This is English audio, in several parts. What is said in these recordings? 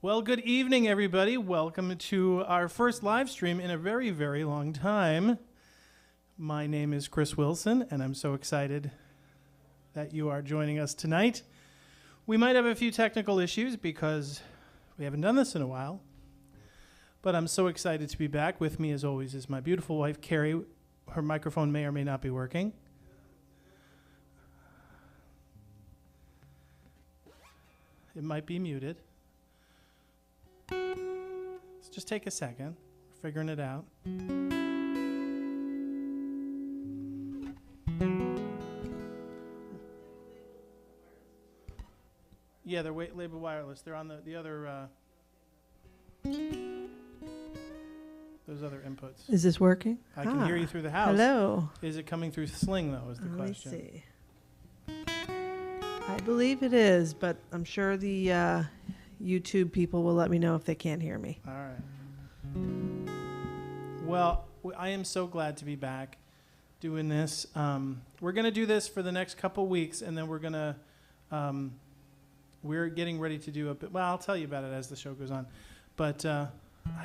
Well, good evening, everybody. Welcome to our first live stream in a very, very long time. My name is Chris Wilson, and I'm so excited that you are joining us tonight. We might have a few technical issues because we haven't done this in a while, but I'm so excited to be back. With me, as always, is my beautiful wife, Carrie. Her microphone may or may not be working. It might be muted. Let's just take a second. We're figuring it out. Yeah, they're labeled wireless. They're on the other, those other inputs. Is this working? I can hear you through the house. Hello. Is it coming through Sling, though, is the question. Let me see. I believe it is, but I'm sure the YouTube people will let me know if they can't hear me. All right. Well, I am so glad to be back doing this. We're going to do this for the next couple weeks, and then we're going to, we're getting ready to do a bit. Well, I'll tell you about it as the show goes on. But I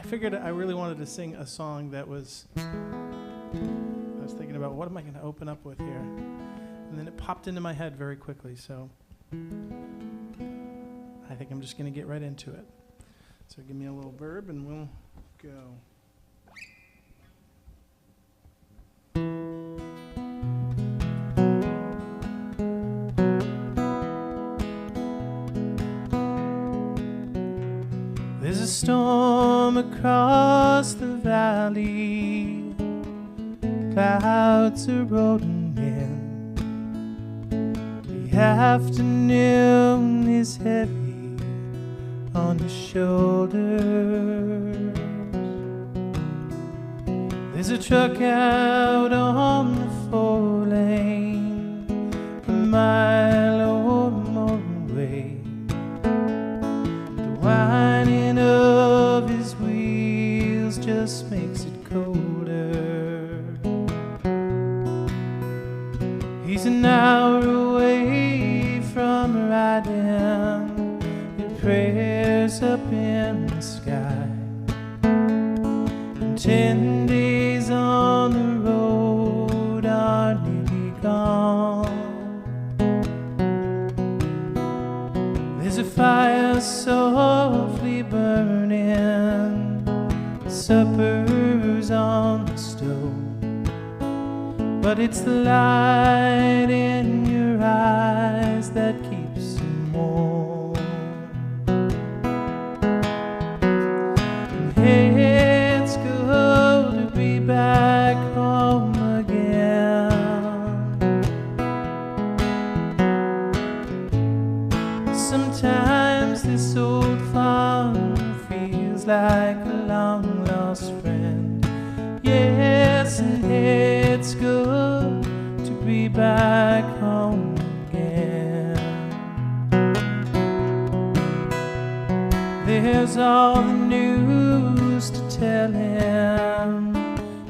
figured I really wanted to sing a song that was, I was thinking about what am I going to open up with here? And then it popped into my head very quickly, so I think I'm just going to get right into it. So give me a little verb and we'll go. There's a storm across the valley, clouds are rolling in. The afternoon is heavy on the shoulders. There's a truck out on the 4-lane, a mile or more away. The whining of his wheels just makes it colder. He's an hour away from riding your prayers up in the sky, and 10 days on the road are nearly gone. There's a fire softly burning, supper's on the stove, but it's the light in your eyes that keeps you warm. And hey, it's good to be back home again. Sometimes this old farm feels like a long lost friend. Yes, and it's good to be back home again. There's all the news to tell him.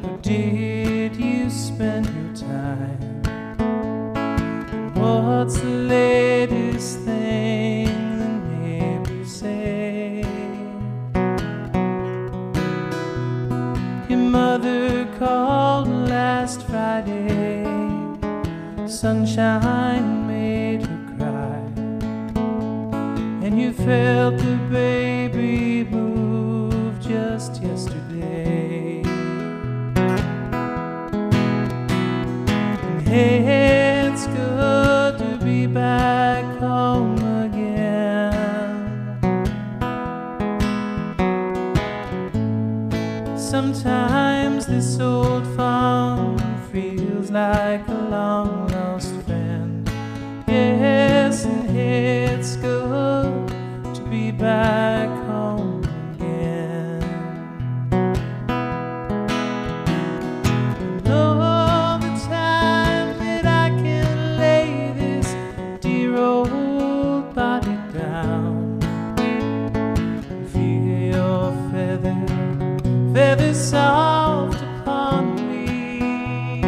How did you spend your time? What's the latest thing the neighbors say? Your mother called last Friday, sunshine made her cry, and you felt the baby move just yesterday. And hey, it's good to be back home again. Sometimes this old farm feels like a long lost friend. Yes, and it's good to be back home again. And all the time that I can lay this dear old body down and feel your feathers soft upon me.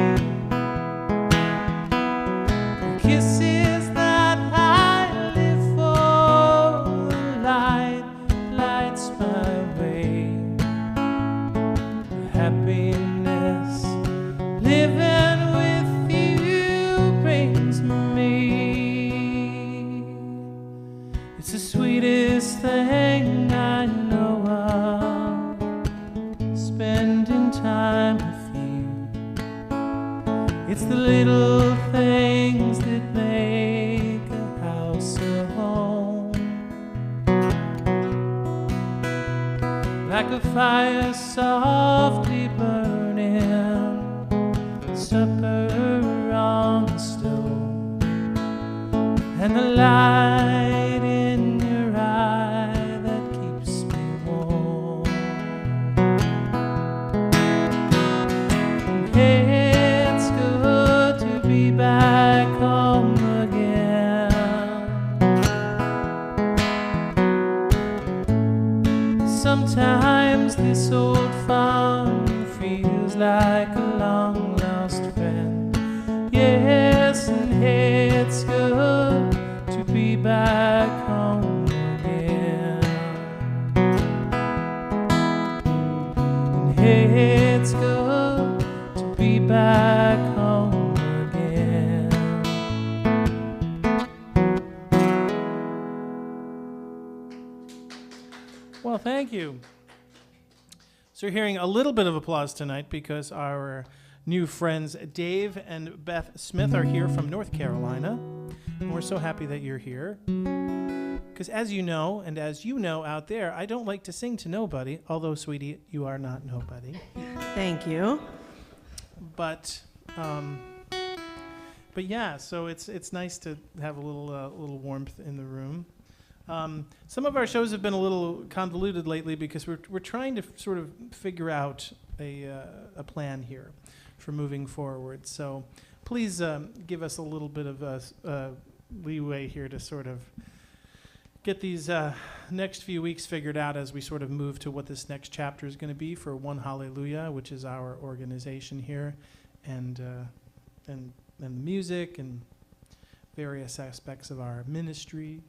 It's the little things that make a house a home. Like a fire softly burning, supper on the stove, and the light in your eye that keeps me warm. It's good to be back home again. Sometimes this old farm feels like a long lost friend. Yes, and it's good to be back home again. And it's good to be back home again. Well, thank you. So you're hearing a little bit of applause tonight because our new friends Dave and Beth Smith are here from North Carolina. And we're so happy that you're here. Because as you know, and as you know out there, I don't like to sing to nobody, although, sweetie, you are not nobody. Thank you. But yeah, so it's nice to have a little warmth in the room. Some of our shows have been a little convoluted lately because we're trying to sort of figure out a plan here for moving forward. So please give us a little bit of leeway here to sort of get these next few weeks figured out as we sort of move to what this next chapter is going to be for One Hallelujah, which is our organization here, and the music and various aspects of our ministry.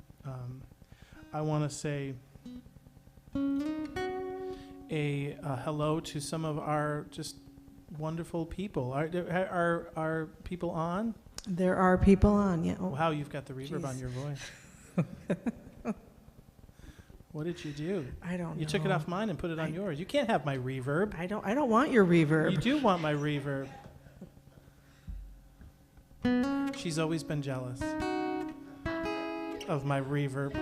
I want to say a hello to some of our just wonderful people. Are people on? There are people on, yeah. Oh, Wow, you've got the reverb Jeez. on your voice. What did you do? I don't know. You took it off mine and put it on yours. You can't have my reverb. I don't want your reverb. You do want my reverb. She's always been jealous of my reverb.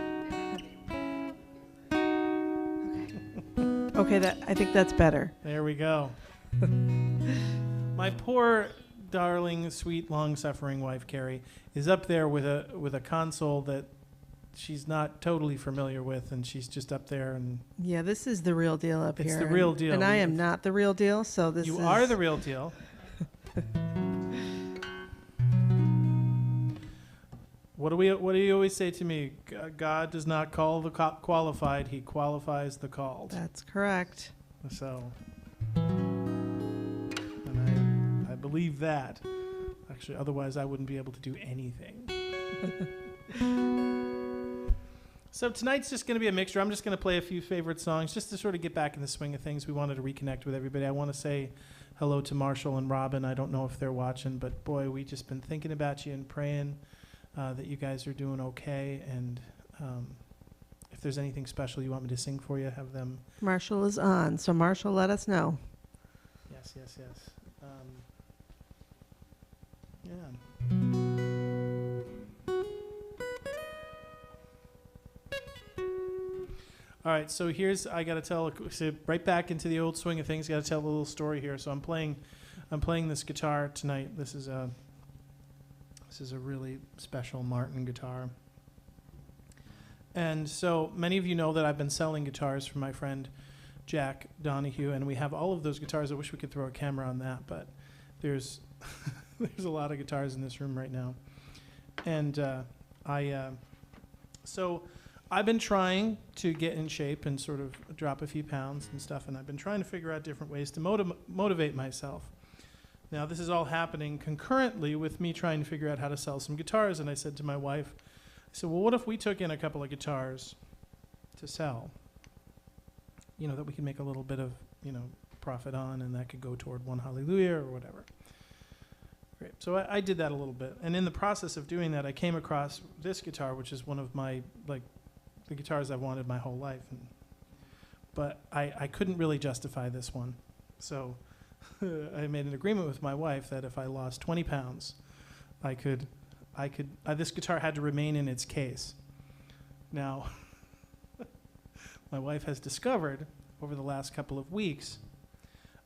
Okay, I think that's better. There we go. My poor, darling, sweet, long-suffering wife, Carrie, is up there with a console that she's not totally familiar with, and she's just up there. And Yeah, this is the real deal up It's here. the real deal. And I am not the real deal, so this you is... are the real deal. What do you always say to me? God does not call the qualified; He qualifies the called. That's correct. So, and I believe that. Actually, otherwise I wouldn't be able to do anything. So tonight's just going to be a mixture. I'm just going to play a few favorite songs just to sort of get back in the swing of things. We wanted to reconnect with everybody. I want to say hello to Marshall and Robin. I don't know if they're watching, but boy, we just been thinking about you and praying that you guys are doing okay. And if there's anything special you want me to sing for you, have them. Marshall is on, so Marshall, let us know. Yes. Yeah. All right, so I got to tell, so right back into the old swing of things. Got to tell a little story here. So I'm playing this guitar tonight. This is a really special Martin guitar. And so many of you know that I've been selling guitars from my friend Jack Donahue, and we have all of those guitars. I wish we could throw a camera on that, but there's there's a lot of guitars in this room right now. And so I've been trying to get in shape and sort of drop a few pounds and stuff, and I've been trying to figure out different ways to motivate myself. Now, this is all happening concurrently with me trying to figure out how to sell some guitars, and I said to my wife, I said, well, what if we took in a couple of guitars to sell, that we could make a little bit of, profit on, and that could go toward One Hallelujah or whatever. Great. So I did that a little bit, and in the process of doing that, I came across this guitar, which is one of my, the guitars I've wanted my whole life. But I couldn't really justify this one. So I made an agreement with my wife that if I lost 20 pounds, this guitar had to remain in its case. Now, my wife has discovered over the last couple of weeks.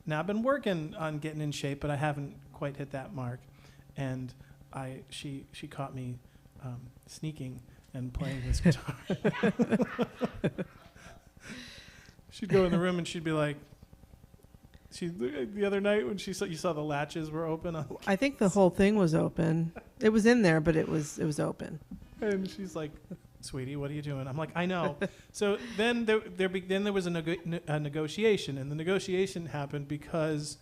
Now, I've been working on getting in shape, but I haven't quite hit that mark. And she caught me sneaking and playing this guitar. She'd go in the room and she'd be like, the other night when you saw the latches were open. I think the whole thing was open. It was in there, but it was open. And she's like, "Sweetie, what are you doing?" I'm like, "I know." So then there was a negotiation, and the negotiation happened because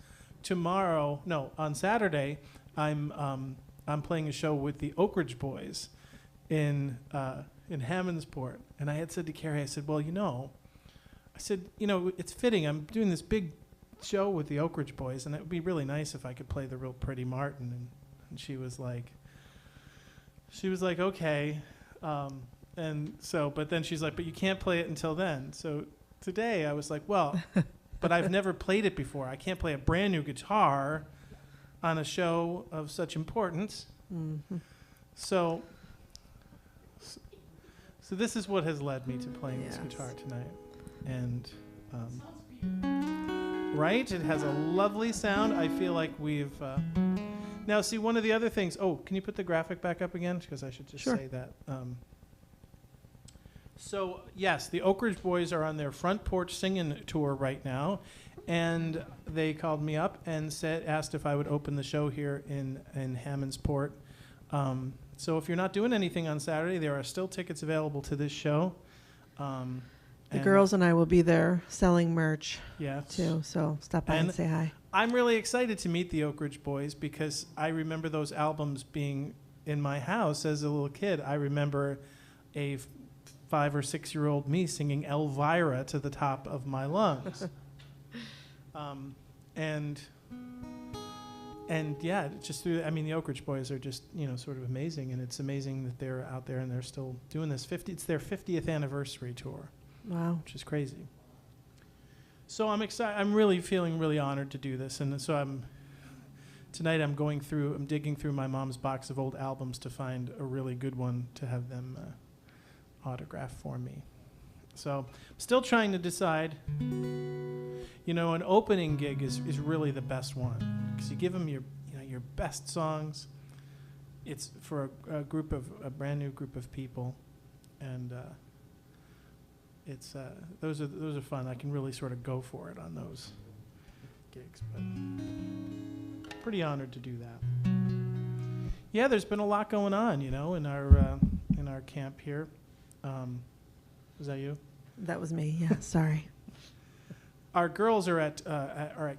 on Saturday, I'm playing a show with the Oak Ridge Boys in Hammondsport, and I had said to Carrie, I said, "Well, it's fitting. I'm doing this big show with the Oak Ridge Boys, and it would be really nice if I could play the real pretty Martin." And she was like, "Okay." But then she's like, "But you can't play it until then." So today I was like, "Well, but I've never played it before. I can't play a brand new guitar on a show of such importance." Mm-hmm. So this is what has led me to playing this guitar tonight. And right, it has a lovely sound. I feel like we've now see one of the other things. Oh, can you put the graphic back up again? Because I should just say that. So yes, the Oak Ridge Boys are on their front porch singing tour right now, and they called me up and asked if I would open the show here in Hammondsport. So if you're not doing anything on Saturday, there are still tickets available to this show. The girls and I will be there selling merch too, so stop by and say hi. I'm really excited to meet the Oak Ridge Boys because I remember those albums being in my house as a little kid. I remember a 5 or 6 year old me singing Elvira to the top of my lungs. The Oak Ridge Boys are just, sort of amazing, and it's amazing that they're out there and they're still doing this. It's their 50th anniversary tour. Wow. Which is crazy. So I'm excited. I'm really feeling really honored to do this, and so tonight I'm digging through my mom's box of old albums to find a really good one to have them autograph for me. So I'm still trying to decide. An opening gig is really the best one because you give them your best songs. It's for a brand new group of people, and it's those are fun. I can really sort of go for it on those gigs, but pretty honored to do that. Yeah, there's been a lot going on, in our camp here. Was that you? That was me. Yeah, sorry. Our girls are at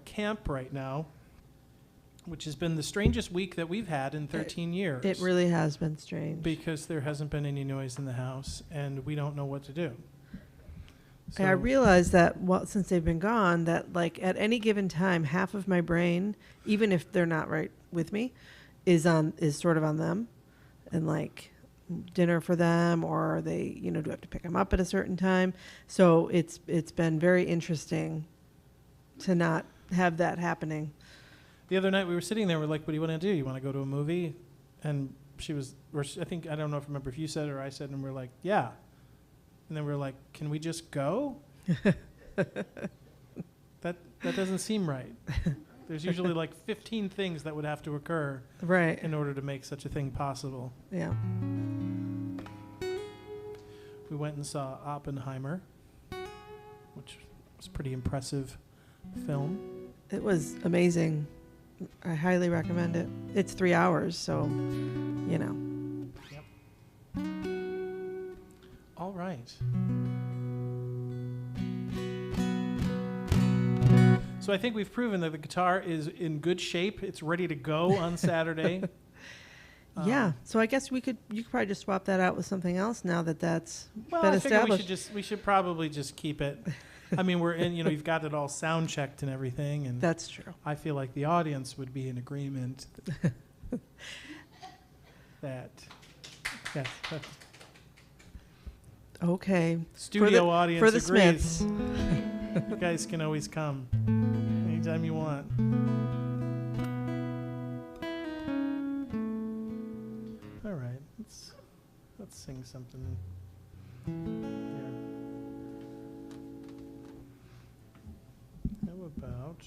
camp right now, which has been the strangest week that we've had in 13 years. It really has been strange. Because there hasn't been any noise in the house, and we don't know what to do. So I realized that since they've been gone, that like at any given time, half of my brain, even if they're not right with me, is sort of on them, and like dinner for them, or they do I have to pick them up at a certain time. So it's been very interesting to not have that happening. The other night we were sitting there, we're like, "What do you want to do? You want to go to a movie?" And I don't know if you said it or I said, and we're like, "Yeah." And then we're like, "Can we just go?" That doesn't seem right. There's usually like 15 things that would have to occur in order to make such a thing possible. Yeah. We went and saw Oppenheimer, which was a pretty impressive film. It was amazing. I highly recommend it. It's 3 hours, so, Yep. All right. So I think we've proven that the guitar is in good shape. It's ready to go on Saturday. Yeah. So I guess you could probably just swap that out with something else now that that's been I established. Figure we should probably just keep it. I mean, we're in. You've got it all sound checked and everything, and that's true. I feel like the audience would be in agreement that. Yes. Okay. Studio audience for the agrees. Smiths. You guys can always come anytime you want. All right, let's sing something here. How about?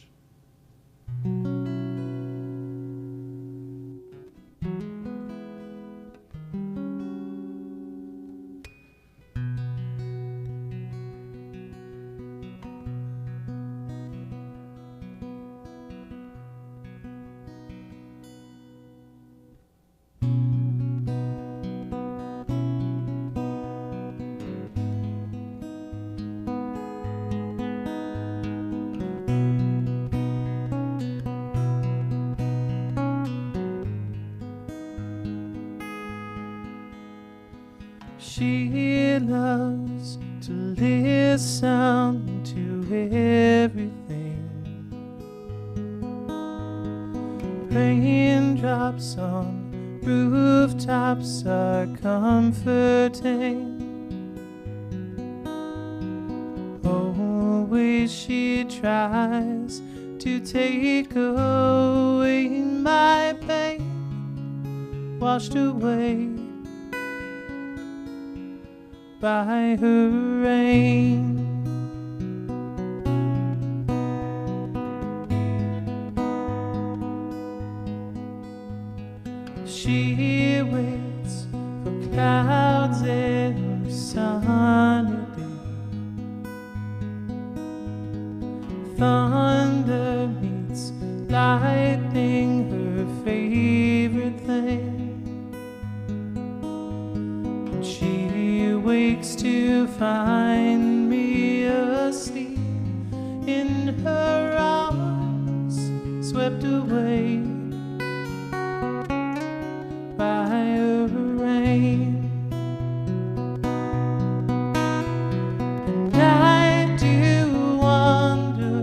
She loves to listen to everything. Raindrops on rooftops are comforting. Always she tries to take away my pain, washed away by her rain. She waits for clouds every sunny day. Thunder meets lightning, her favorite thing. She wakes to find me asleep in her arms, swept away by her rain. And I do wonder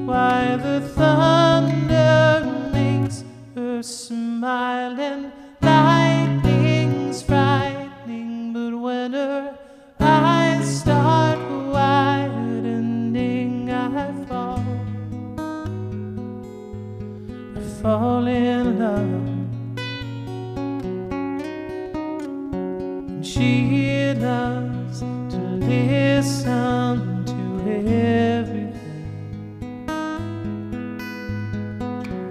why the thunder makes her smile and lightning's frightening, but when her eyes start widening, I fall in love. And she loves to listen to everything.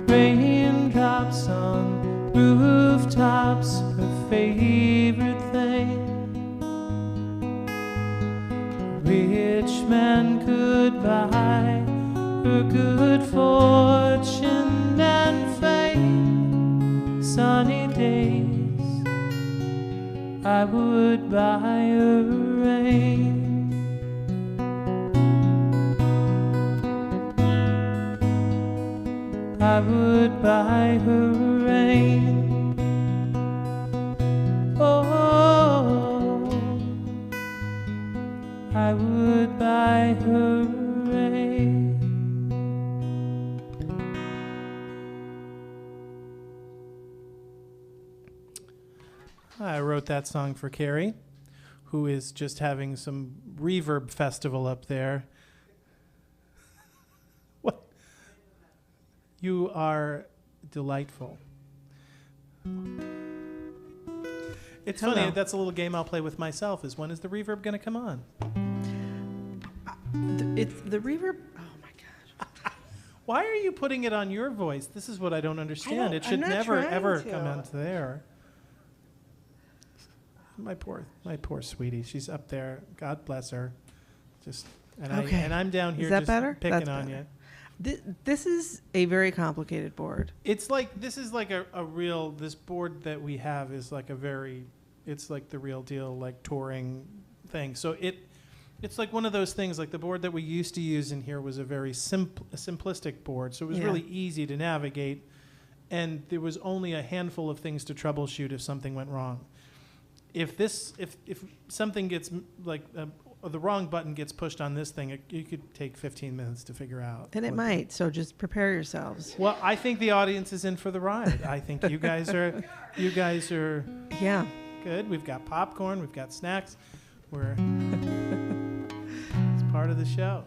Raindrops on rooftops, her favorite thing. Rich man could buy her good fortune and fame. Sunny days, I would buy her rain. I would buy her rain. Oh, I would buy her rain. I wrote that song for Carrie, who is just having some reverb festival up there. What? You are delightful. It's Hello. funny, that's a little game I'll play with myself, is when is the reverb going to come on? It's the reverb. Oh my gosh. Why are you putting it on your voice? This is what I don't understand. It I'm should not never, trying ever to. come onto there. My poor sweetie. She's up there. God bless her. Okay. I'm down here Is that just better? picking That's on better. you. This is a very complicated board. It's like, this is like a real, this board that we have is like it's like the real deal, like touring thing. So it's like one of those things, like the board that we used to use in here was a very simplistic board. So it was Yeah. really easy to navigate. And there was only a handful of things to troubleshoot if something went wrong. If something gets the wrong button gets pushed on this thing, you could take 15 minutes to figure out. And it might, so just prepare yourselves. Well, I think the audience is in for the ride. I think you guys are Yeah. good. We've got popcorn, we've got snacks. It's part of the show.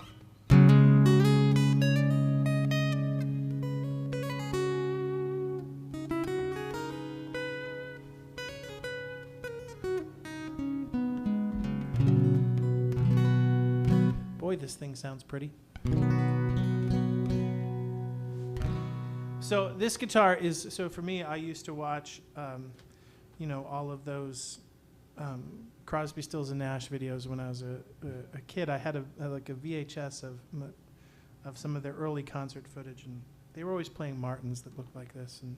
this thing sounds pretty. So this guitar is, so for me, I used to watch, all of those Crosby, Stills, and Nash videos when I was a kid. I had a VHS of some of their early concert footage, and they were always playing Martins that looked like this. And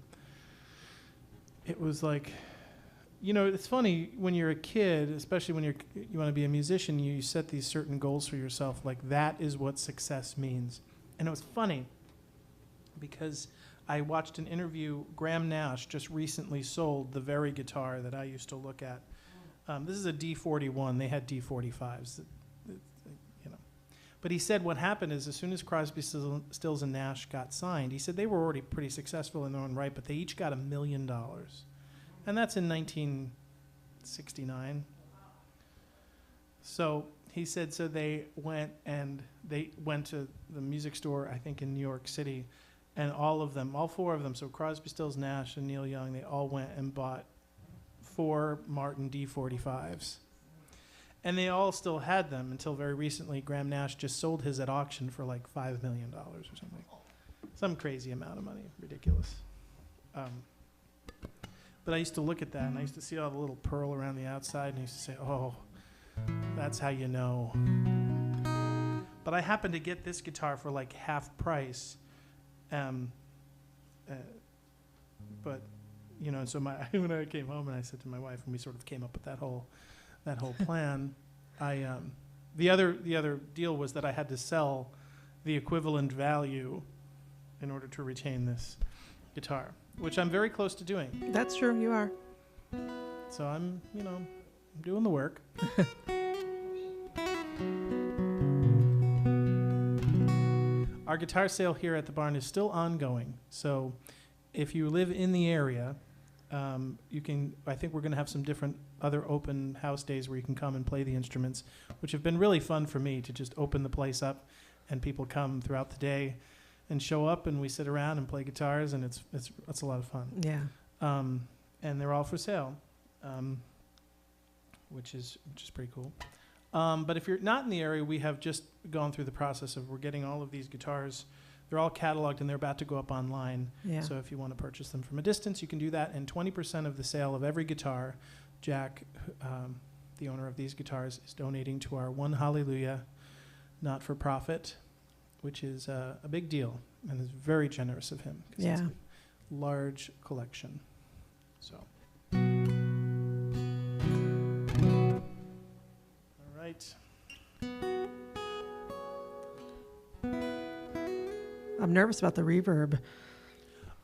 it was like, it's funny when you're a kid, especially when you want to be a musician, you set these certain goals for yourself, like that is what success means. And it was funny because I watched an interview. Graham Nash just recently sold the very guitar that I used to look at. This is a D41. They had D45s, But he said what happened is as soon as Crosby, Stills, and Nash got signed, he said they were already pretty successful in their own right, but they each got $1 million. And that's in 1969. So he said, so they went to the music store, I think in New York City, and all four of them, so Crosby, Stills, Nash, and Neil Young, they all went and bought 4 Martin D45s. And they all still had them until very recently. Graham Nash just sold his at auction for like $5 million or something. Some crazy amount of money. Ridiculous. But I used to look at that, and I used to see all the little pearl around the outside, and I used to say, oh, that's how you know. But I happened to get this guitar for like half price. But, so when I came home and I said to my wife, and we sort of came up with that whole plan, the other deal was that I had to sell the equivalent value in order to retain this guitar, which I'm very close to doing. That's true, you are. So I'm doing the work. Our guitar sale here at the barn is still ongoing. So if you live in the area, I think we're going to have some different other open house days where you can come and play the instruments, which have been really fun for me to just open the place up and people come throughout the day and show up and we sit around and play guitars, and it's a lot of fun. Yeah. And they're all for sale, which is pretty cool. But if you're not in the area, we have just gone through the process of we're getting all of these guitars. They're all cataloged and they're about to go up online. Yeah. So if you want to purchase them from a distance, you can do that. And 20% of the sale of every guitar, Jack, the owner of these guitars, is donating to our One Hallelujah not-for-profit, which is a big deal and is very generous of him. Yeah. It's a large collection. So. All right. I'm nervous about the reverb.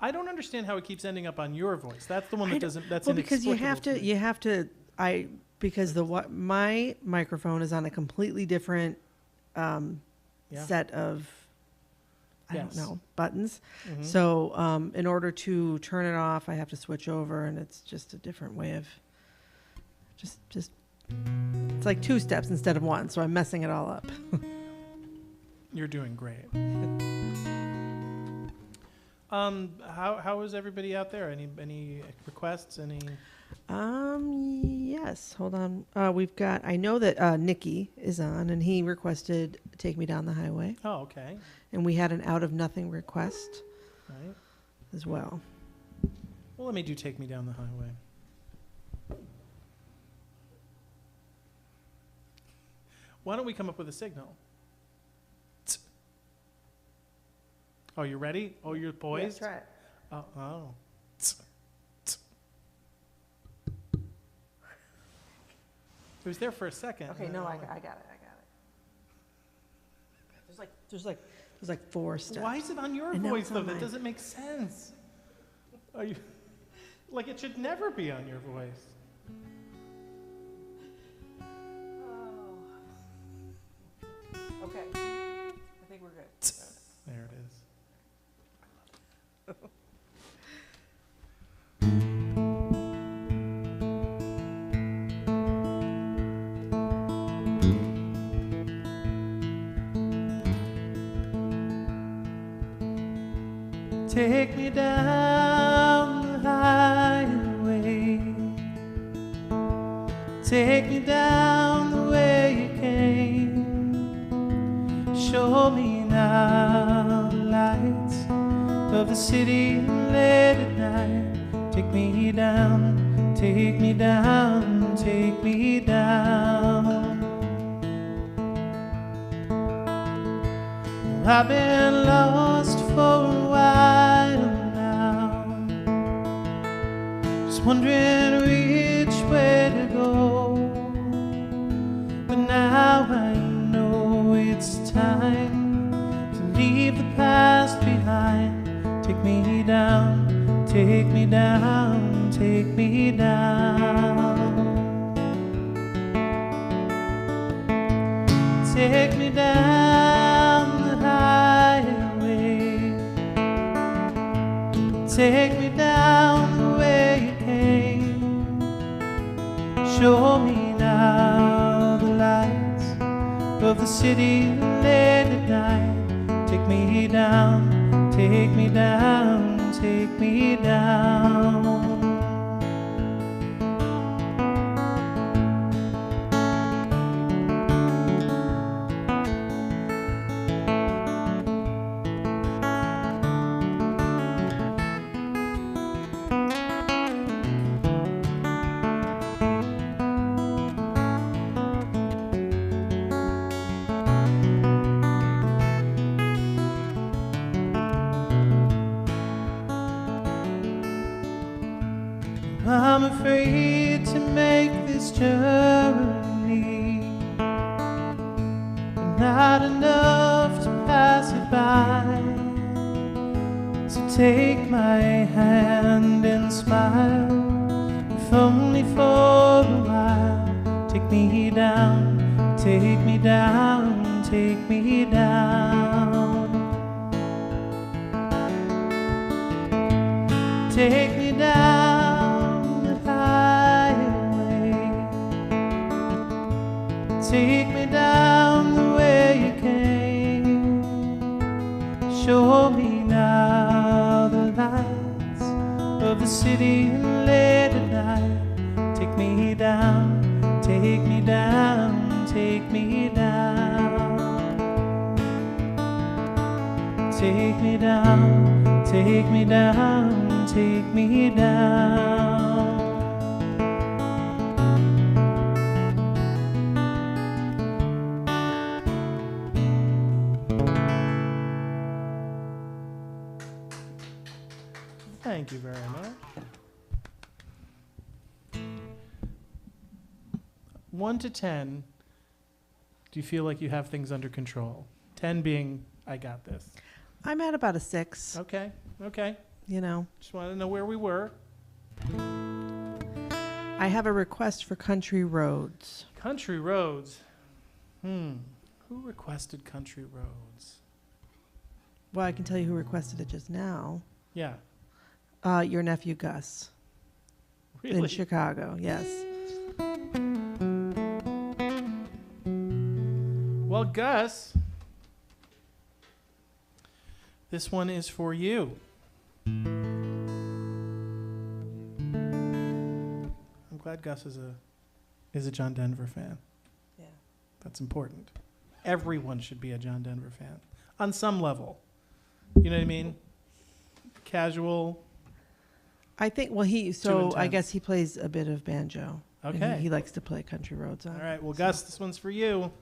I don't understand how it keeps ending up on your voice. That's the one that doesn't. That's well, because you inexplicable have to me. because my microphone is on a completely different set of don't know buttons. Mm-hmm. So in order to turn it off, I have to switch over, and it's just a different way of just it's like 2 steps instead of 1. So I'm messing it all up. You're doing great. How is everybody out there? Any requests? Any? Yes. Hold on. I know that Nikki is on, and he requested "Take Me Down the Highway." Oh, okay. And we had an Out of Nothing request, right, as well. Well, let me do "Take Me Down the Highway." Why don't we come up with a signal? Oh, you ready? Oh, you're poised? Yeah, try it. Oh. It was there for a second. Okay, no, I got it. There's like 4 steps. Why is it on your voice though? That doesn't make sense. Are you like it should never be on your voice? Okay. I think we're good. There it is. Take me down the highway. Take me down the way you came. Show me now the lights of the city late at night. Take me down, take me down, take me down. I've been lost for a while now, just wondering which way to go. But now I know it's time to leave the past behind. Take me down, take me down, take me down. Take me down the highway. Take me down the way you came. Show me now the lights of the city late at night. Take me down, take me down, take me down. I'm afraid to make this journey, not enough to pass it by. So take my hand and smile, if only for a while. Take me down, take me down, take me down. Take me down the highway. Take me down the way you came. Show me now the lights of the city late at night. Take me down, take me down, take me down. Take me down, take me down, take me down. Thank you very much. 1 to 10, do you feel like you have things under control? 10 being, I got this. I'm at about a 6. Okay, okay. You know, Just wanted to know where we were. I have a request for Country Roads. Country Roads. Who requested Country Roads? Well, I can tell you who requested it just now. Yeah. Your nephew Gus in Really? Chicago. Yes. Well, Gus, this one is for you. I'm glad Gus is a John Denver fan. Yeah. That's important. Everyone should be a John Denver fan on some level. You know what I mean? Casual. I think. Well, I guess he plays a bit of banjo. Okay. And he likes to play Country Roads on. All right. Well, so. Gus, this one's for you.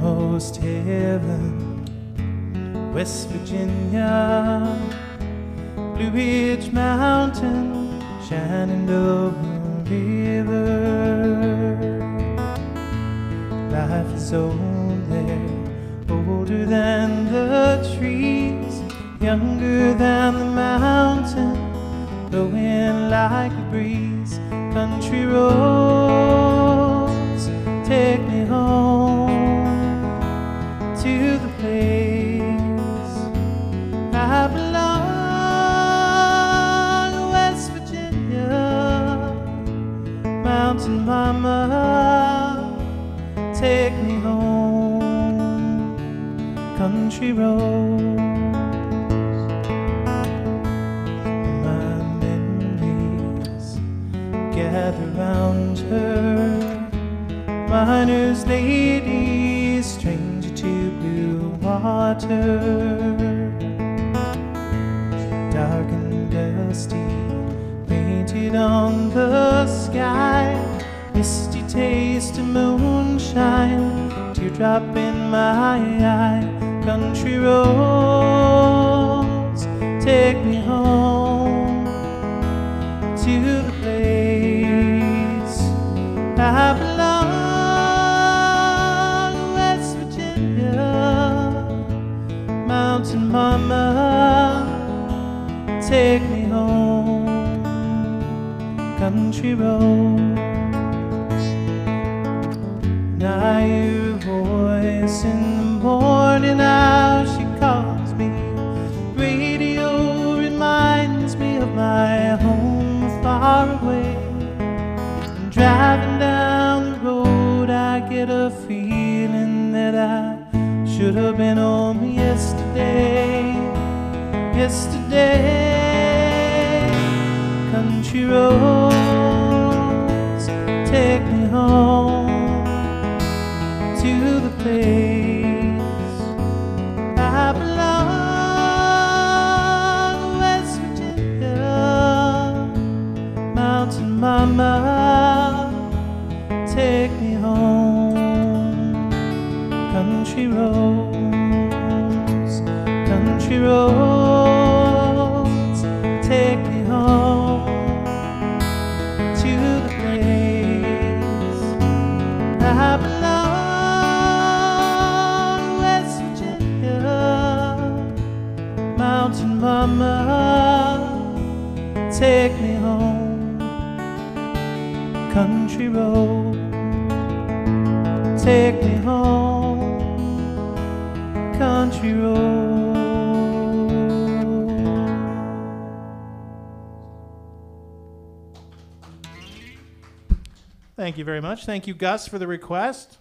Almost heaven, West Virginia, Blue Ridge Mountain, Shenandoah River. Life is old there, older than the trees, younger than the mountain, blowing like a breeze. Country roads, take me home to the place I belong. West Virginia, mountain mama, take me home. Country roads. gather round her. Miner's lady, stranger to blue water. Dark and dusty, painted on the sky. Misty taste of moonshine, teardrop in my eye. Country roads, take me home to the place I belong. West Virginia, mountain mama, take me home. Country roads. I hear a voice in the morning, how she calls me. Radio reminds me of my home far away. And driving down the road, I get a feeling that I should have been home yesterday. Yesterday, country roads, take me home to the place I belong. West Virginia, mountain mama, take me home. Country roads, country roads, take me home to the place I belong. Mountain mama, take me home. Country road, take me home. Country road. Thank you very much. Thank you, Gus, for the request.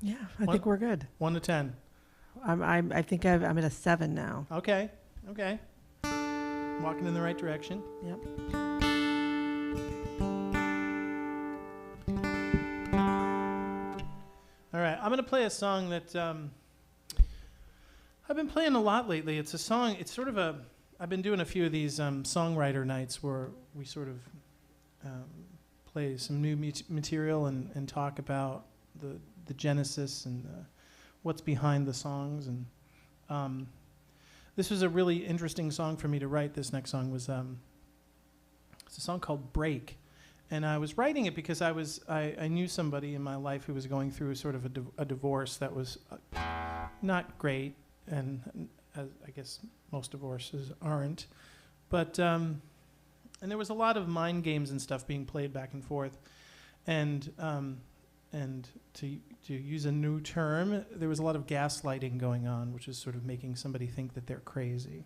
Yeah, I think we're good. 1 to 10. I think I'm at a 7 now. Okay. Okay. Walking in the right direction. Yep. All right. I'm going to play a song that I've been playing a lot lately. It's a song. It's sort of a. I've been doing a few of these songwriter nights where we sort of play some new material and talk about the genesis and what's behind the songs. And this was a really interesting song for me to write. This next song was it's a song called Break. And I was writing it because I knew somebody in my life who was going through sort of a divorce that was not great, and as I guess most divorces aren't. But and there was a lot of mind games and stuff being played back and forth, and to use a new term, there was a lot of gaslighting going on, which is sort of making somebody think that they're crazy.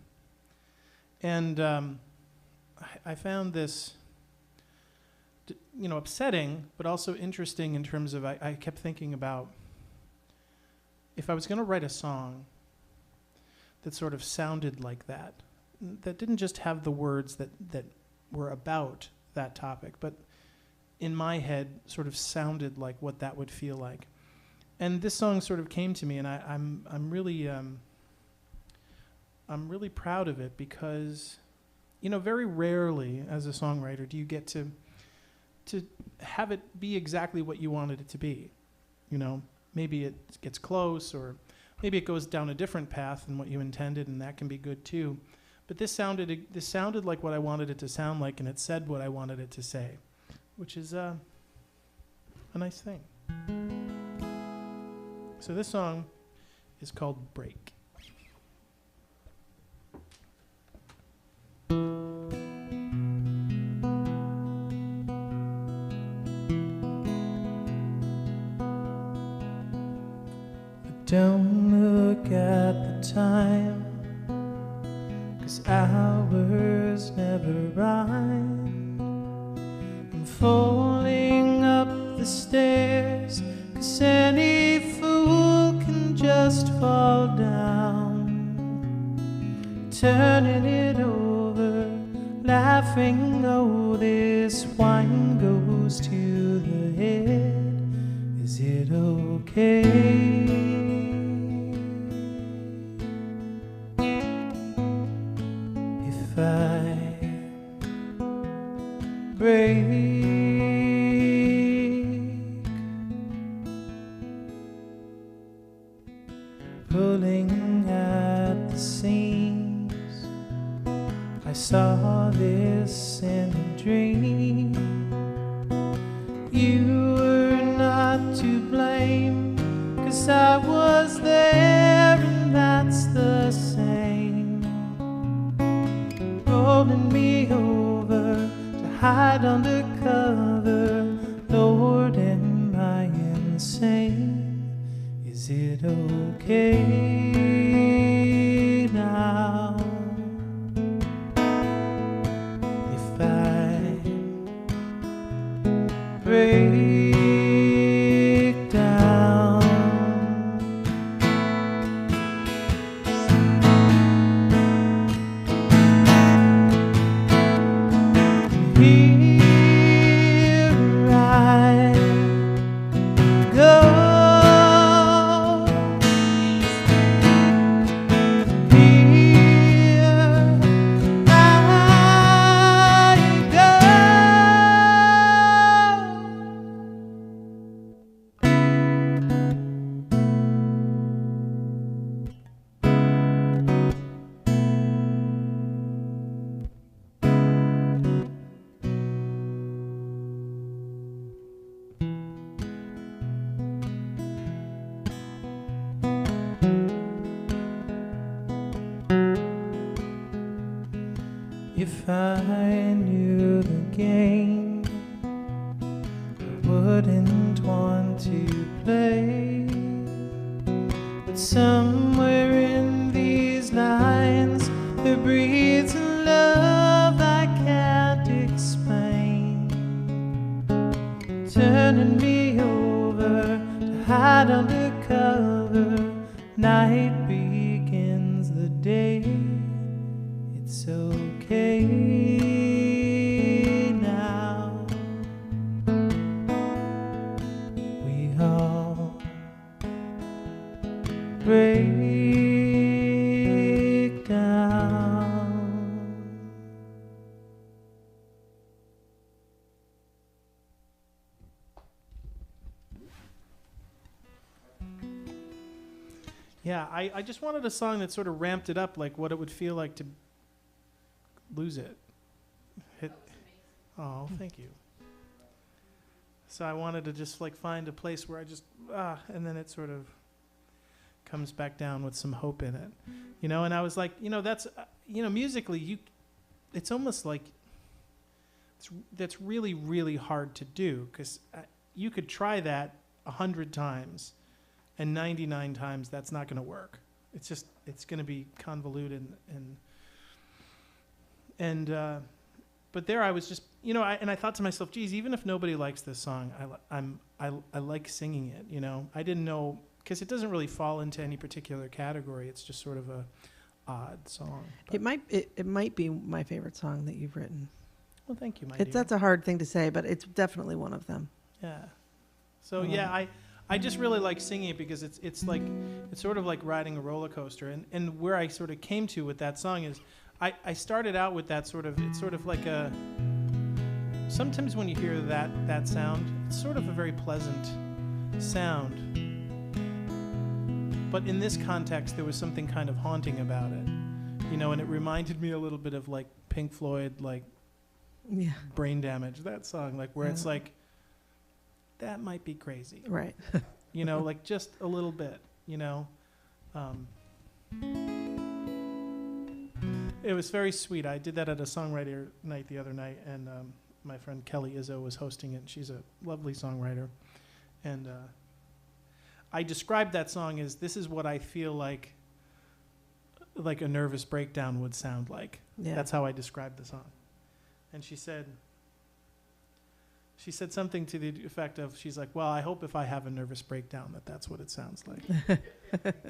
And I found this, upsetting, but also interesting in terms of I kept thinking about if I was going to write a song that sort of sounded like that didn't just have the words that were about that topic, but in my head sort of sounded like what that would feel like. And this song sort of came to me, and I'm really proud of it because, very rarely as a songwriter do you get to have it be exactly what you wanted it to be. Maybe it gets close, or maybe it goes down a different path than what you intended, and that can be good too. But this sounded like what I wanted it to sound like, and it said what I wanted it to say, which is a nice thing. So this song is called Break. Don't look at the time, 'cause hours never rhyme. I'm falling up the stairs, 'cause any fool can just fall down. Turning it over laughing, oh, this wine goes to the head. Is it okay if I break, pulling at the seams? I saw this in a dream. You were not to blame, 'cause I was there, and that's the same. Rolling me over to hide under cover. Lord, am I insane? Is it okay now if I break down? Here I go. If I knew the game, I wouldn't want to play. But somewhere in these lines, there breathes a love I can't explain, turning me over to hide under cover. Night begins the day. It's okay now. We all break down. Yeah, I just wanted a song that sort of ramped it up, like what it would feel like to lose it. Oh, thank you. So I wanted to just like find a place where I just and then it sort of comes back down with some hope in it, you know. And I was like, you know, that's musically, it's almost like that's really, really hard to do, because you could try that 100 times, and 99 times that's not going to work. It's going to be convoluted and but there I was just, I thought to myself, geez, even if nobody likes this song, I like singing it, I didn't know, because it doesn't really fall into any particular category. It's just sort of a odd song. It might be my favorite song that you've written. Well, thank you, my dear. That's a hard thing to say, but it's definitely one of them. Yeah. So I just really like singing it, because it's sort of like riding a roller coaster. And where I sort of came to with that song is I started out with that sort of, it's sort of like a, sometimes when you hear that sound, it's sort of a very pleasant sound. But in this context, there was something kind of haunting about it, and it reminded me a little bit of like Pink Floyd, like Brain Damage, that song, like where it's like, that might be crazy. Right. Like just a little bit, It was very sweet. I did that at a songwriter night the other night, and my friend Kelly Izzo was hosting it. She's a lovely songwriter. And I described that song as, this is what I feel like a nervous breakdown would sound like. Yeah. That's how I described the song. And she said something to the effect of, she's like, well, I hope if I have a nervous breakdown that's what it sounds like. And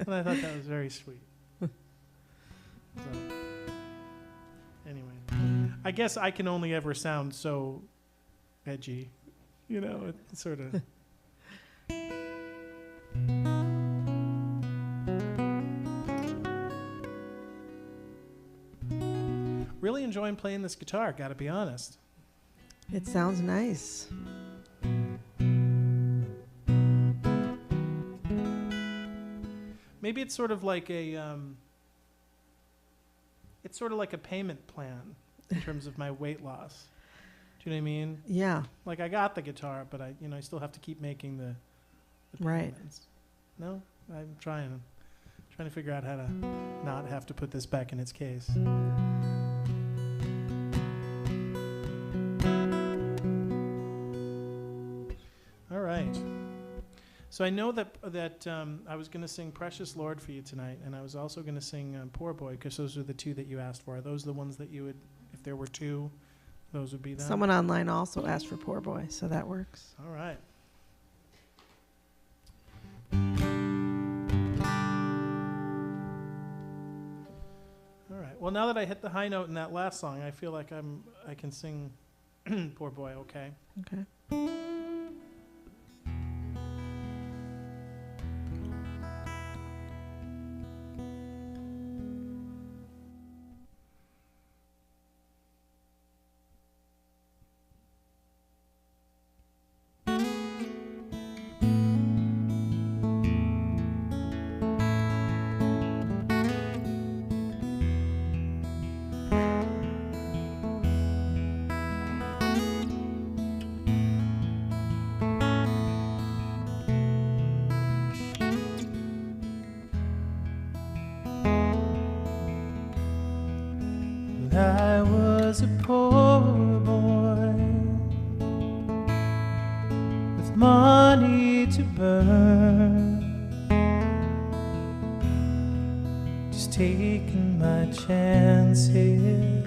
I thought that was very sweet. So, anyway. I guess I can only ever sound so edgy. You know, it's sort of. Really enjoying playing this guitar, gotta be honest. It sounds nice. Maybe it's sort of like it's sort of like a payment plan in terms of my weight loss. Do you know what I mean? Yeah. Like I got the guitar, but I still have to keep making the Right. payments. No, I'm trying to figure out how to not have to put this back in its case. All right. So I know that I was going to sing "Precious Lord" for you tonight, and I was also going to sing "Poor Boy" because those are the two that you asked for. Are those the ones that you would, if there were two, those would be them? Someone online also asked for Poor Boy, so that works. All right. All right. Well, now that I hit the high note in that last song, I feel like I can sing "Poor Boy." Okay. Okay. I was a poor boy with money to burn, just taking my chances,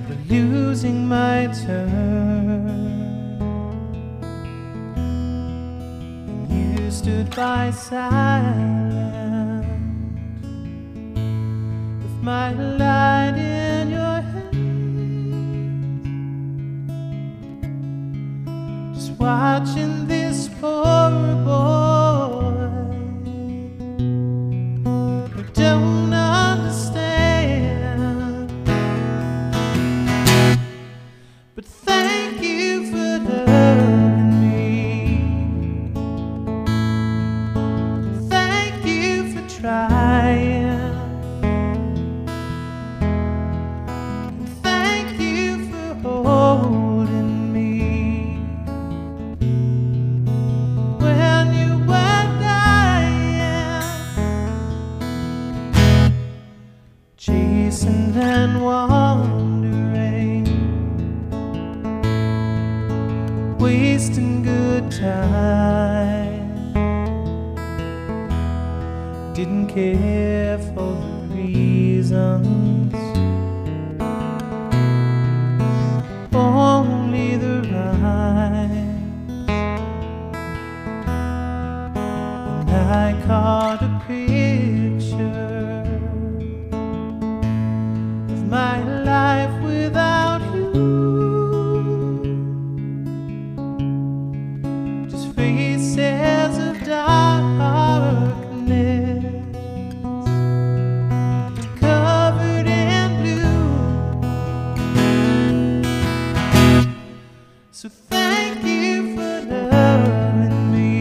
but losing my turn. And you stood by silent, my light in your hand, just watching this poor boy who don't understand. But thank you for loving me. Thank you for trying. Holding me when you were dying, chasing and wandering, wasting good time. Didn't care for the reasons, only the rhymes. And I caught a picture of my life without you, just faces of darkness covered in blue. So thank you for loving me.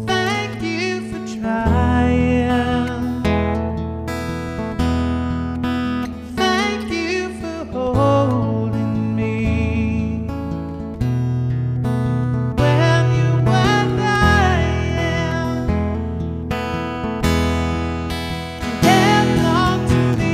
Thank you for trying. Thank you for holding me when you were dying. Held on to me.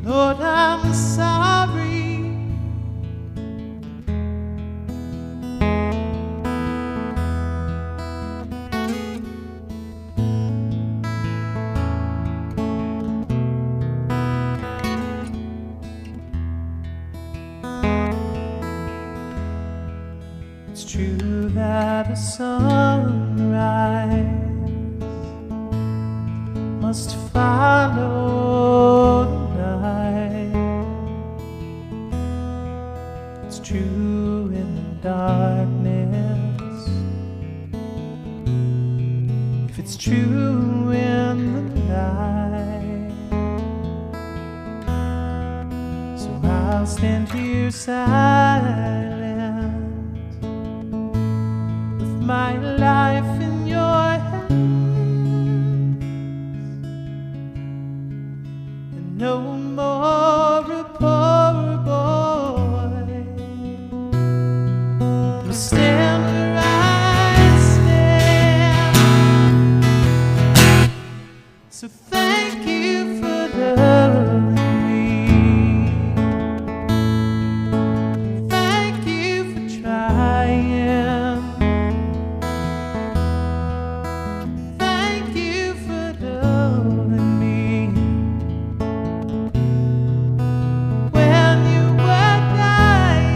Lord, I'm sorry. It's true that a sunrise must follow the night. It's true in the darkness. If it's true in the night, so I'll stand here silent with my life in your hands, and no more a poor boy must stand where I stand. So thank you for loving me. Thank you for trying. Thank you for loving me when you were dying.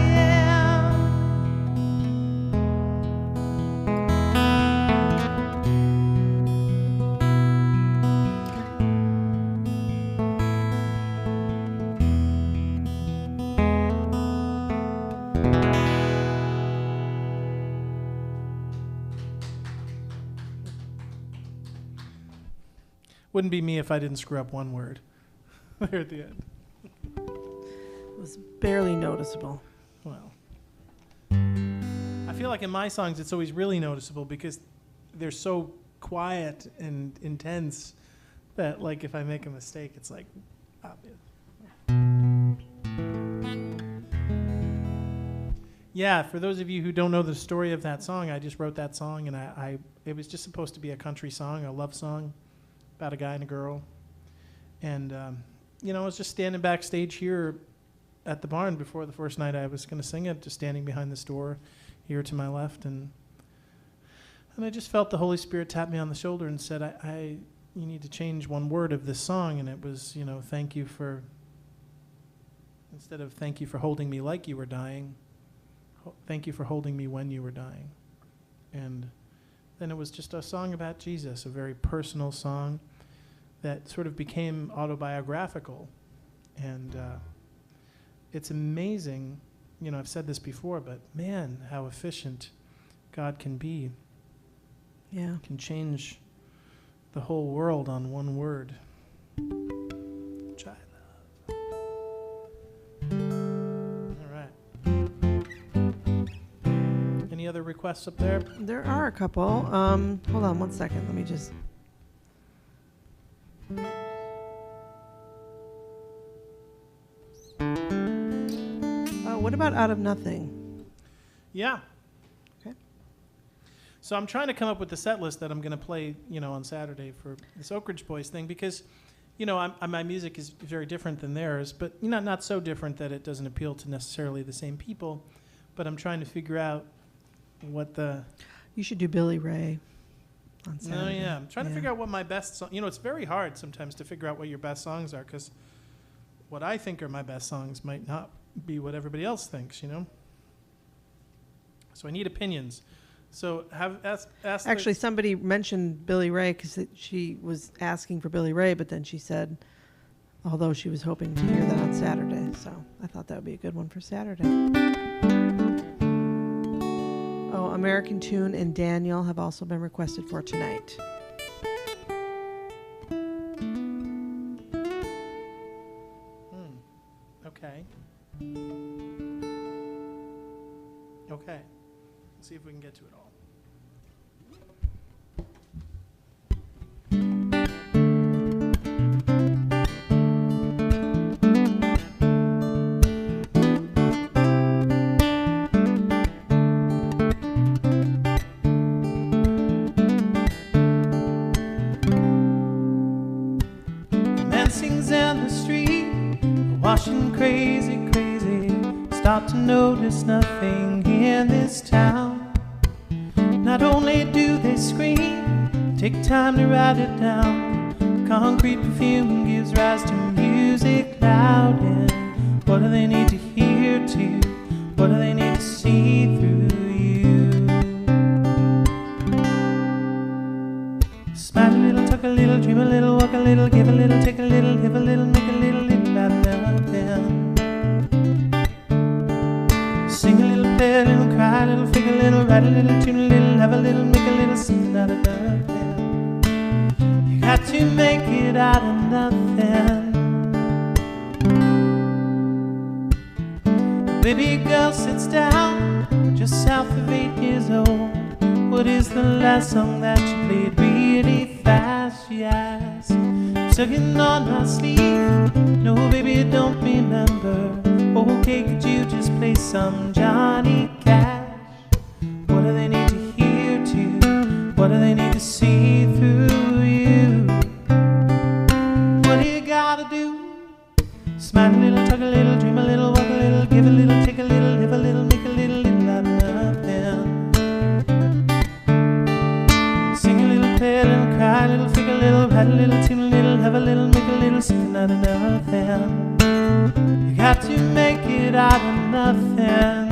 Wouldn't be me if I didn't screw up one word there at the end. It was barely noticeable. Well, I feel like in my songs it's always really noticeable because they're so quiet and intense that, like, if I make a mistake, it's like obvious. Yeah, for those of you who don't know the story of that song, I just wrote that song, and it was just supposed to be a country song, a love song about a guy and a girl. And, I was just standing backstage here at the barn before the first night I was going to sing it, just standing behind this door here to my left. And I just felt the Holy Spirit tap me on the shoulder and said, you need to change one word of this song. And it was, thank you for, instead of thank you for holding me like you were dying, thank you for holding me when you were dying. And then it was just a song about Jesus, a very personal song that sort of became autobiographical. And it's amazing, I've said this before, but man, how efficient God can be. Yeah. Can change the whole world on one word, which I love. All right. Any other requests up there? There are a couple. Hold on one second. Let me just. What about Out of Nothing? Yeah. Okay. So I'm trying to come up with the set list that I'm going to play, on Saturday for this Oak Ridge Boys thing because, my music is very different than theirs, but not so different that it doesn't appeal to necessarily the same people. But I'm trying to figure out what the... You should do Billy Ray on Saturday. Oh, yeah. I'm trying to figure out what my best song... it's very hard sometimes to figure out what your best songs are because what I think are my best songs might not be what everybody else thinks, So I need opinions. So ask Actually, somebody mentioned Billy Ray because she was asking for Billy Ray, but then she said, although she was hoping to hear that on Saturday. So I thought that would be a good one for Saturday. Oh, American Tune and Daniel have also been requested for tonight. Okay. Okay. Let's see if we can get to it all. The man sings in the street, washing crazy, crazy. Start to notice nothing in this town. Not only do they scream, take time to write it down. Concrete perfume gives rise to music loud. And what do they need to hear to? What do they need to see through you? Smile a little, talk a little, dream a little, walk a little, give a little, take a little, live a little, make a little out of nothing. Sing a little, play a little, cry a little, fig a little, write a little, tune a little, have a little, make a little, sing out of nothing. You got to make it out of nothing. Baby girl sits down, just south of 8 years old. What is the last song that you played really fast? She asks. Sucking on my sleeve. No, baby, I don't remember. Okay, could you just play some Johnny Cash? What do they need to hear to? What do they need to see through you? What do you gotta do? Smile a little, talk a little, dream a little, walk a little, give a little, take a little, live a little, make a little out of nothing. Sing a little, play a little, cry a little, fig a little, write a little, tune a little, have a little, make a little, something out of nothing. You got to make it out of nothing.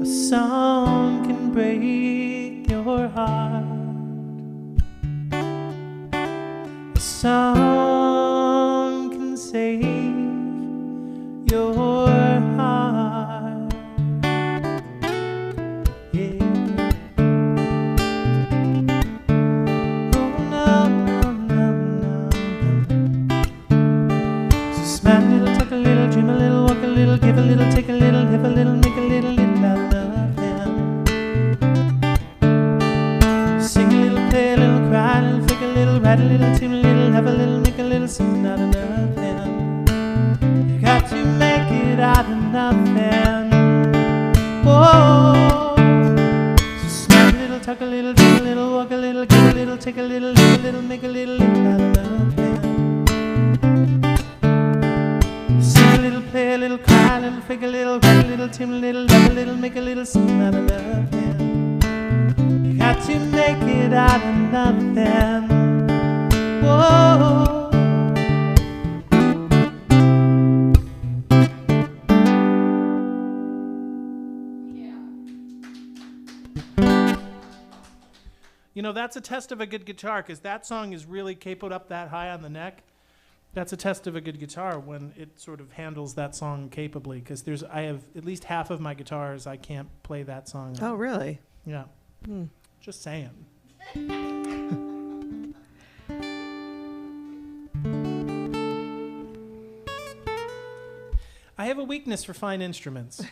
A song can break your heart. A song can save your heart. Yeah. Oh no, no, no, no. So smile a little, talk a little, dream a little, walk a little, give a little, take a little, live a little, make a little out of nothing. Sing a little, play a little, cry a little, fake a little, write a little, tune a little, have a little, make a little, something out of nothing. You got to make it out of nothing. Whoa. So smile a little, talk a little, do a little, walk a little, give a little, take a little, live a little, make a little out of nothing. Sing a little, play a little, cry a little, fake a little, write a little, tune a little, love a little, make a little, something out of nothing. You got to make it out of nothing. Whoa. You know, that's a test of a good guitar, because that song is really capoed up that high on the neck. That's a test of a good guitar when it sort of handles that song capably, because I have at least half of my guitars I can't play that song on. Oh, really? Yeah. Hmm. Just saying. I have a weakness for fine instruments.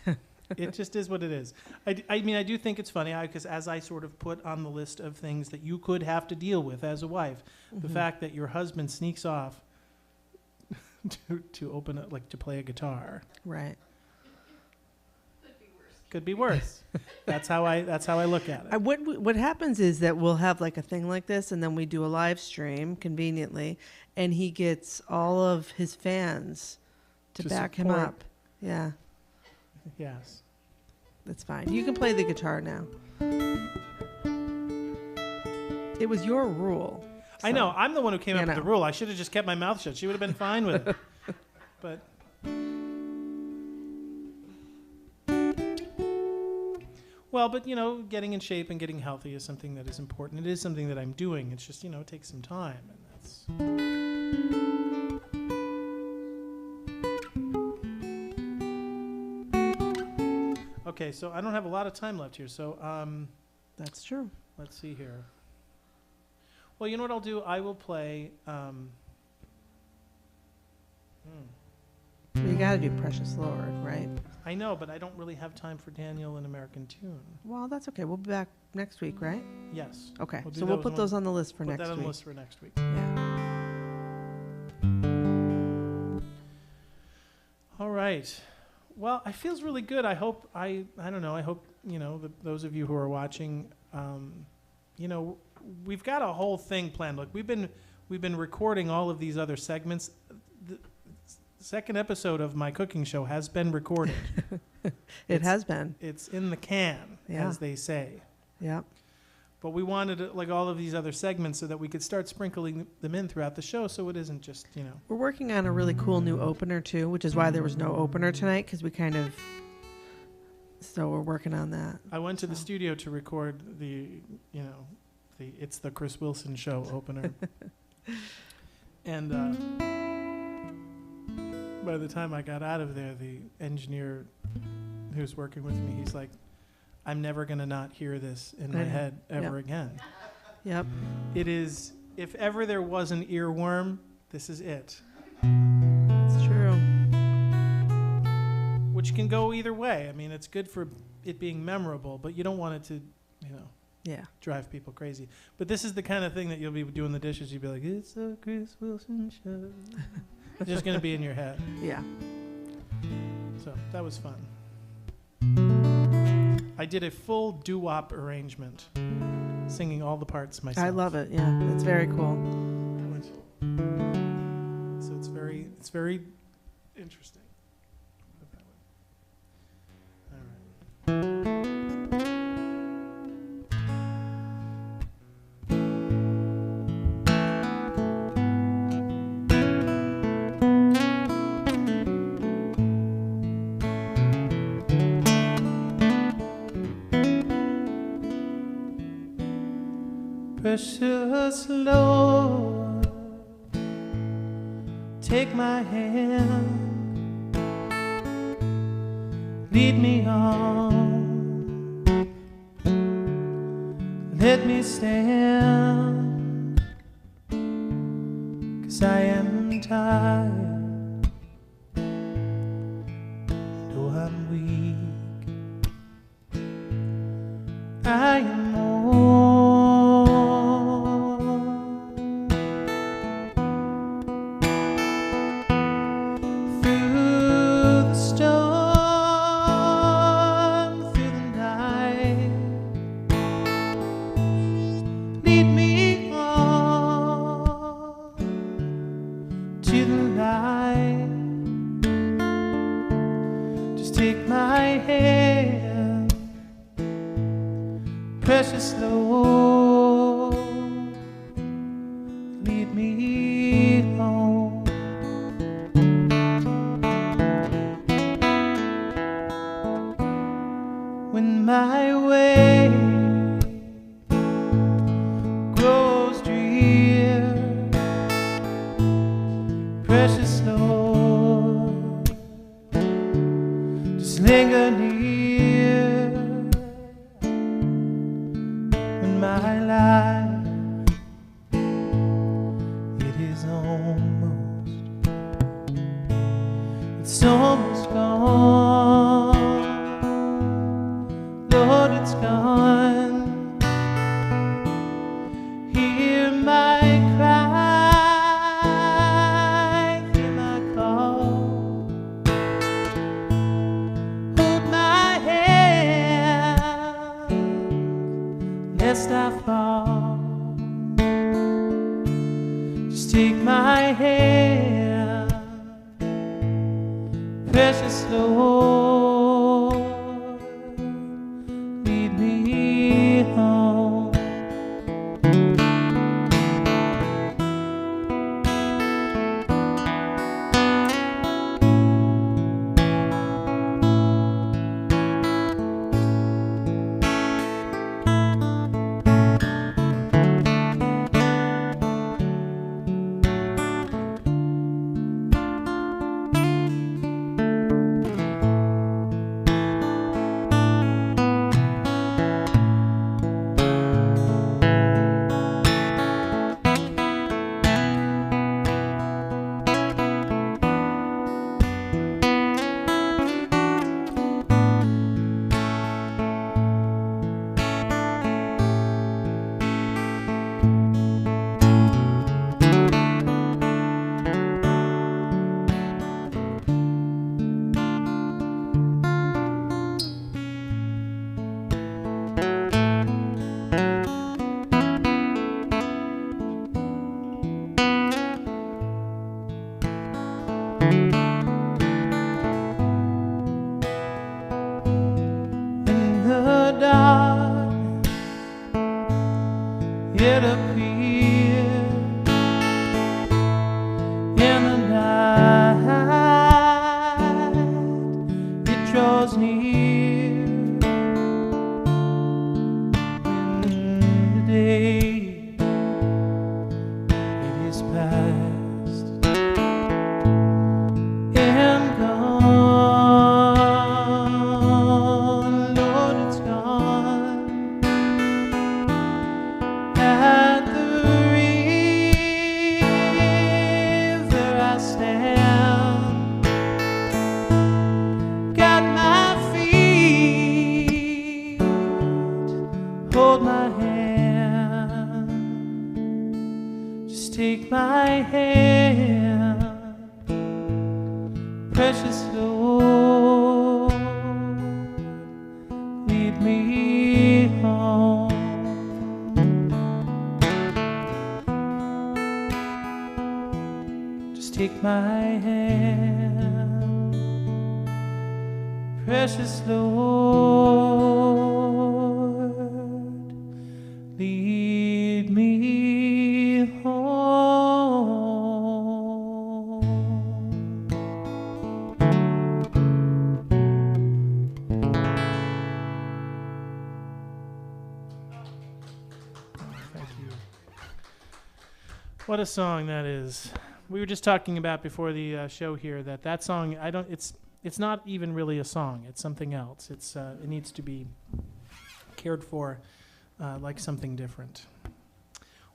It just is what it is. I mean, I do think it's funny because as I sort of put on the list of things that you could have to deal with as a wife, the fact that your husband sneaks off to open it, like to play a guitar. Right. Could be worse. That's how I look at it. What happens is that we'll have like a thing like this, and then we do a live stream conveniently, and he gets all of his fans to back him support. up. Yeah, Yes. that's fine. You can play the guitar now. It was your rule. I know. I'm the one who came up with know. the rule. I should have just kept my mouth shut. She would have been fine with it. But well, but you know, getting in shape and getting healthy is something that is important. It is something that I'm doing. It's just, you know, it takes some time, and that's okay. So I don't have a lot of time left here. So That's true. let's see here. Well, you know what I'll do? I will play. You got to do Precious Lord, right? I know, but I don't really have time for Daniel and American Tune. Well, that's okay. We'll be back next week, right? Yes. Okay. We'll do So we'll those put on- those on the list for Put next that on week. the list for next week. Yeah. All right. Well, it feels really good. I hope I don't know. I hope, you know, those of you who are watching, you know, we've got a whole thing planned. Look, we've been we've been recording all of these other segments. The second episode of my cooking show has been recorded. It has been. It's in the can, Yeah. as they say. Yeah. But we wanted like all of these other segments so that we could start sprinkling them in throughout the show, so it isn't just, you know. We're working on a really cool new opener too, which is why there was no opener tonight, because we kind of. So we're working on that. I went to the So. studio to record the, you know, It's the Chris Wilson Show opener. And by the time I got out of there, the engineer who's working with me, he's like, I'm never going to not hear this in my I know. head ever again. Yep. It is, if ever there was an earworm, this is it. It's true. Which can go either way. I mean, it's good for it being memorable, but you don't want it to, you know, Yeah. drive people crazy. But this is the kind of thing that you'll be doing the dishes. You'll be like, it's a Chris Wilson show. It's just going to be in your head. Yeah. So that was fun. I did a full doo-wop arrangement, singing all the parts myself. I love it. Yeah. It's very cool. So it's very interesting. Put it that way. All right. Precious Lord, take my hand, lead me on, let me stand, 'cause I am tired, though I'm weak, I am old. Precious Lord, lead me home. When my way grows drear, precious Lord, just linger near. My life, it is it's almost gone, Lord, it's gone. Hear my cry, hear my call, hold my hand, lest I fall. Just take my hand, precious Lord, lead me home. it appeared in the night, it draws near in the day, it is past and gone, Lord, it's gone. At the river I stand, got my feet, hold my hand, just take my hand, precious Lord, lead me home. Just take my hand, precious Lord, lead me home. Thank you. What a song that is. We were just talking about before the show here that song, it's not even really a song. It's something else. It needs to be cared for like something different.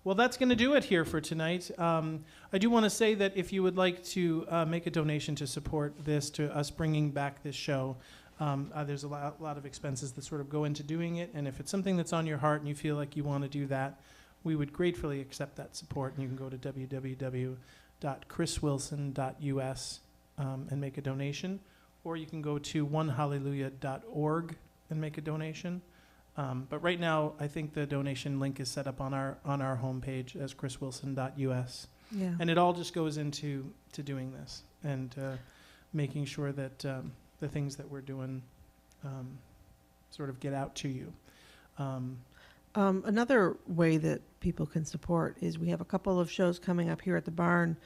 Well, that's going to do it here for tonight. I do want to say that if you would like to make a donation to support this, to us bringing back this show, there's a lot of expenses that sort of go into doing it. And if it's something that's on your heart and you feel like you want to do that, we would gratefully accept that support. And you can go to www.chriswilson.us and make a donation. Or you can go to onehallelujah.org and make a donation. But right now, I think the donation link is set up on our homepage as chriswilson.us. Yeah. And it all just goes into doing this and making sure that the things that we're doing sort of get out to you. Another way that people can support is we have a couple of shows coming up here at the barn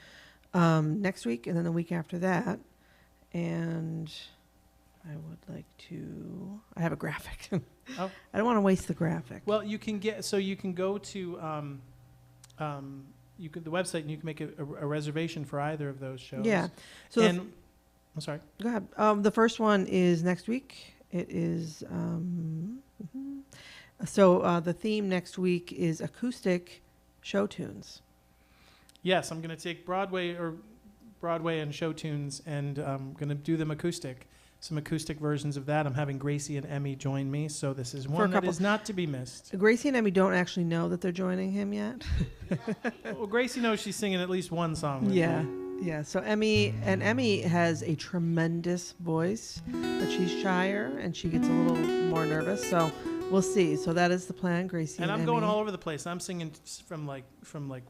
next week and then the week after that. And I would like to... I have a graphic. Oh. I don't want to waste the graphic. Well, you can go to the website and you can make a reservation for either of those shows. Yeah. So I'm sorry. go ahead. The first one is next week. It is... So the theme next week is acoustic show tunes. Yes, I'm going to take Broadway and show tunes, and I'm going to do them acoustic. Some acoustic versions of that. I'm having Gracie and Emmy join me, so this is one that is not to be missed. Gracie and Emmy don't actually know that they're joining him yet. Well, Gracie knows she's singing at least one song with Yeah. me. Yeah, so Emmy has a tremendous voice, but she's shyer and she gets a little more nervous. So we'll see. So that is the plan, Gracie. And I'm Emmy. going all over the place. I'm singing from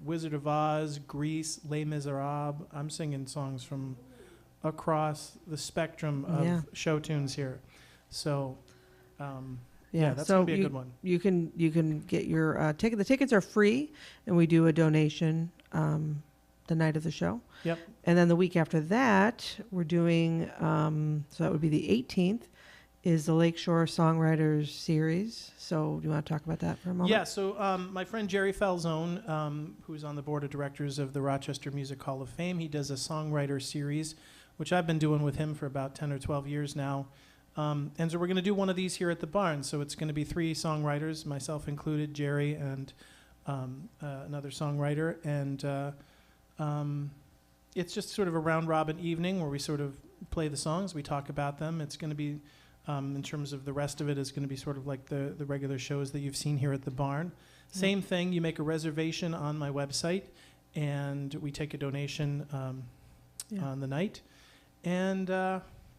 Wizard of Oz, Grease, Les Miserables. I'm singing songs from across the spectrum of show tunes here. So that's so gonna be a good one. You can get your ticket. The tickets are free, and we do a donation the night of the show. Yep. And then the week after that, we're doing, so that would be the 18th, is the Lakeshore Songwriters Series. So do you want to talk about that for a moment? Yeah, so my friend Jerry Falzone, who's on the board of directors of the Rochester Music Hall of Fame, he does a songwriter series, which I've been doing with him for about 10 or 12 years now. And so we're going to do one of these here at the barn. So it's going to be 3 songwriters, myself included, Jerry, and another songwriter. And it's just sort of a round-robin evening where we sort of play the songs, we talk about them. It's going to be, in terms of the rest of it, is going to be sort of like the regular shows that you've seen here at the barn. Yeah. Same thing, you make a reservation on my website, and we take a donation on the night. And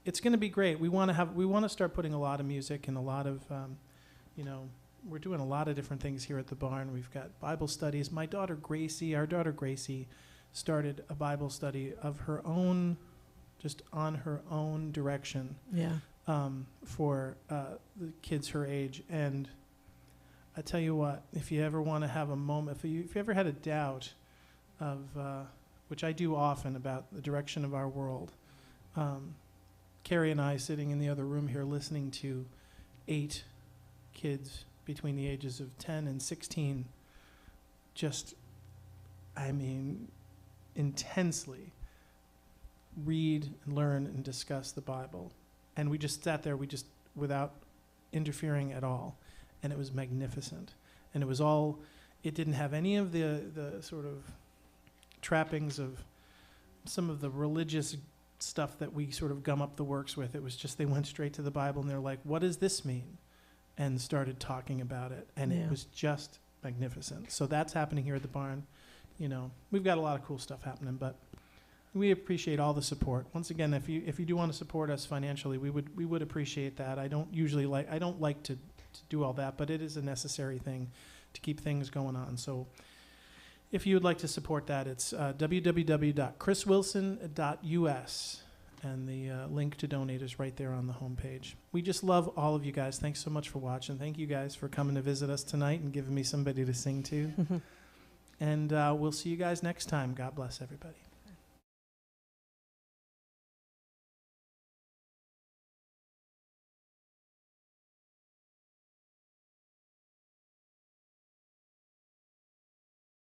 it's going to be great. We want to start putting a lot of music and a lot of, we're doing a lot of different things here at the barn. We've got Bible studies. Our daughter Gracie, started a Bible study of her own, just on her own direction. Yeah. For the kids her age, and I tell you what, if you ever want to have a moment, if you ever had a doubt of, which I do often, about the direction of our world, Carrie and I sitting in the other room here listening to 8 kids between the ages of 10 and 16 just, I mean, intensely read and learn and discuss the Bible. And we just sat there, without interfering at all. And it was magnificent. And it was all, it didn't have any of the sort of trappings of some of the religious stuff that we sort of gum up the works with. It was just, they went straight to the Bible and they're like, what does this mean? And started talking about it. And Yeah. it was just magnificent. So that's happening here at the barn. You know, we've got a lot of cool stuff happening, but we appreciate all the support. Once again, if you do want to support us financially, we would appreciate that. I don't like to do all that, but it is a necessary thing to keep things going on. So if you would like to support that, it's www.chriswilson.us, and the link to donate is right there on the homepage. We just love all of you guys. Thanks so much for watching. Thank you guys for coming to visit us tonight and giving me somebody to sing to. And we'll see you guys next time. God bless everybody.